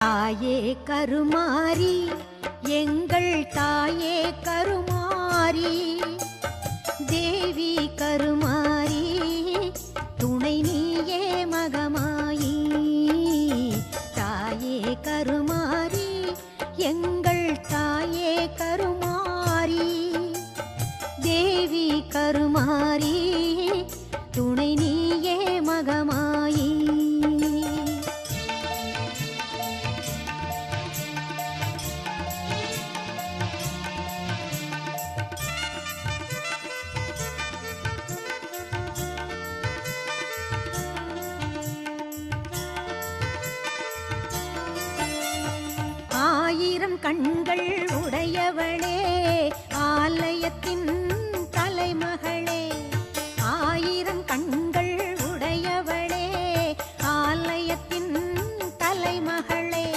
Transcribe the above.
தாயே கருமாரி எங்கள் தாயே கருமாரி தேவி கருமாரி துணை நீயே மகமாயி தாயே கருமாரி எங்கள் தாயே கருமாரி தேவி கருமாரி துணை நீயே மகமாயி ஆயிரம் கண்கள் உடையவளே ஆலயத்தின் தலைமகளே